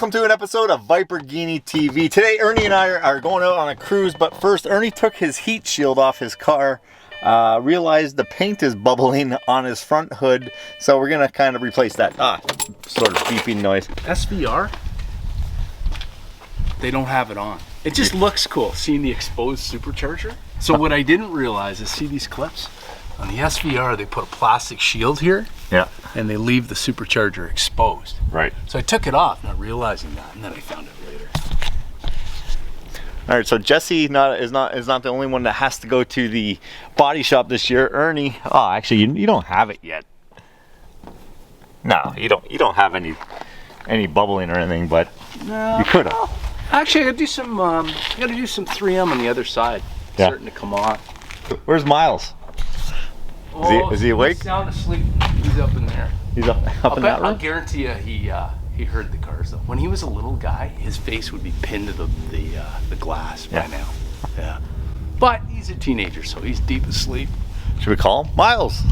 Welcome to an episode of Viperghini TV. Today, Ernie and I are going out on a cruise, but first, Ernie took his heat shield off his car, realized the paint is bubbling on his front hood, so we're gonna kind of replace that. Sort of beeping noise. SVR, they don't have it on. It just looks cool, seeing the exposed supercharger. So what I didn't realize is, see these clips? On the SVR, they put a plastic shield here. Yeah. And they leave the supercharger exposed. Right. So I took it off, not realizing that, and then I found it later. All right, so Jesse is not the only one that has to go to the body shop this year. Ernie, actually, you don't have it yet. No, you don't have any bubbling or anything, but no, you could have. Actually, I gotta do some 3M on the other side. Yeah. Starting to come off. Where's Miles? Is he awake? He's sound asleep. He's up in there. He's up in that room? I'll guarantee you he heard the cars though. When he was a little guy, his face would be pinned to the glass by now. Yeah. But he's a teenager, so he's deep asleep. Should we call him? Miles!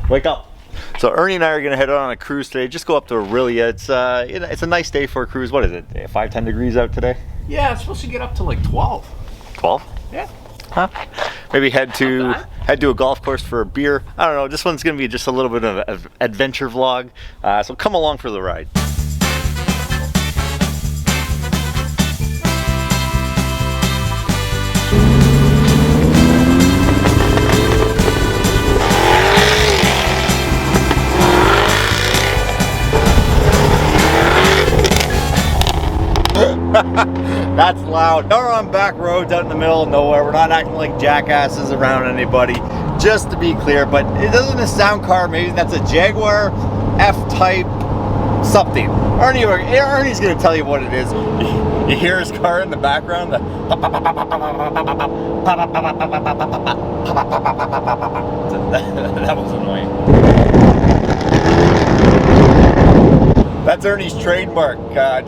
Wake up. So Ernie and I are going to head out on a cruise today. Just go up to Aurelia. It's a nice day for a cruise. What is it? 5-10 degrees out today? Yeah, it's supposed to get up to like 12. 12? Yeah. Huh? Maybe head to a golf course for a beer. I don't know. This one's going to be just a little bit of an adventure vlog. So come along for the ride. That's loud. Now we're on back roads out in the middle of nowhere. We're not acting like jackasses around anybody, just to be clear. But it doesn't a sound car. Maybe that's a Jaguar F-Type something. Ernie's going to tell you what it is. You hear his car in the background. That was annoying. That's Ernie's trademark,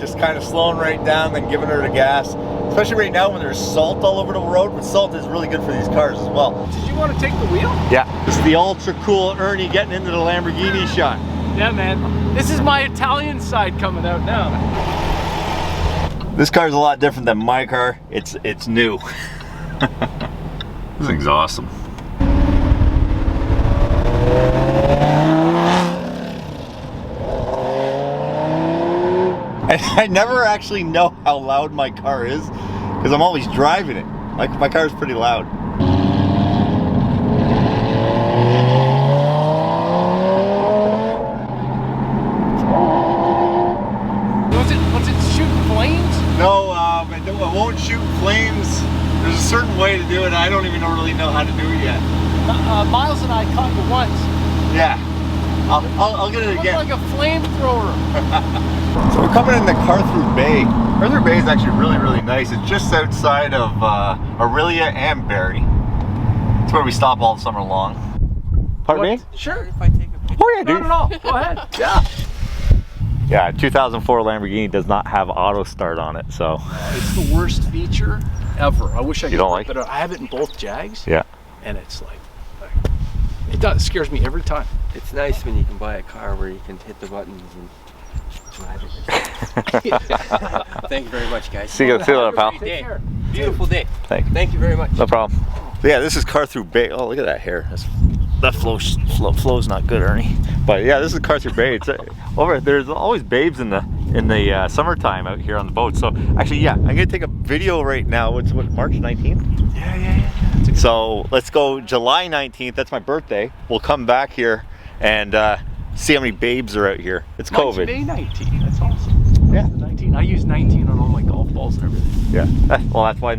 just kind of slowing right down, then giving her the gas. Especially right now when there's salt all over the road, but salt is really good for these cars as well. Did you want to take the wheel? Yeah, this is the ultra cool Ernie getting into the Lamborghini shot. Yeah, man. This is my Italian side coming out now. This car's a lot different than my car. It's new. This thing's awesome. I never actually know how loud my car is because I'm always driving it. My car is pretty loud. Was it shooting flames? No, it won't shoot flames. There's a certain way to do it. I don't even really know how to do it yet. Miles and I caught you once. Yeah. I'll get it again. Like a flamethrower. So we're coming in the Carthew Bay. Carthew Bay is actually really, really nice. It's just outside of Aurelia and Barrie. It's where we stop all summer long. Pardon me? Sure. If I take a picture. Oh yeah, dude. No. Go ahead. Yeah. Yeah, 2004 Lamborghini does not have auto start on it, so. It's the worst feature ever. I wish I could. You don't like it? I have it in both Jags. Yeah. And it's like it scares me every time. It's nice when you can buy a car where you can hit the buttons and drive it. Thank you very much, guys. See you later, pal. Beautiful day. Thank you very much. No problem. But yeah, this is Carthew Bay. Oh, look at that hair. That flow's not good, Ernie. But yeah, this is Carthew Bay. It's there's always babes in the summertime out here on the boat. So actually, yeah, I'm gonna take a video right now. It's March 19th. Yeah. So let's go July 19th. That's my birthday. We'll come back here and see how many babes are out here. It's COVID. May 19. That's awesome. Yeah. 19. I use 19 on all my golf balls and everything. Yeah. Well, that's why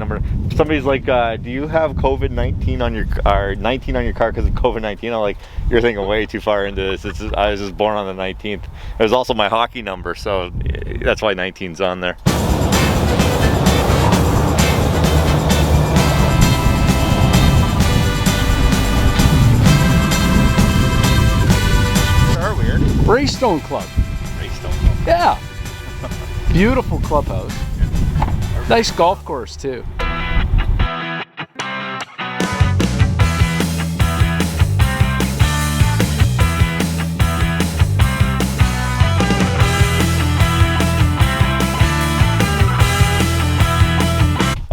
somebody's like, do you have COVID-19 on your car? 19 on your car because of COVID-19? I'm like, you're thinking way too far into this. I was just born on the 19th. It was also my hockey number, so that's why 19's on there. Braystone Club. Yeah. Beautiful clubhouse. Nice golf course too.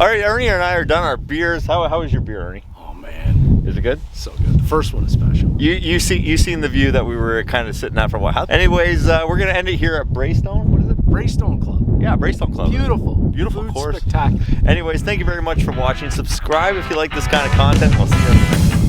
All right, Ernie and I are done our beers. How is your beer, Ernie? Oh man, Is it good? so good. The first one is special. You seen the view that we were kind of sitting at for a while. Anyways, we're gonna end it here at Braystone. What is it? Braystone Club. Yeah, Braystone Club. Beautiful Food course. spectacular. Anyways, thank you very much for watching. Subscribe if you like this kind of content. We'll see you in the next one.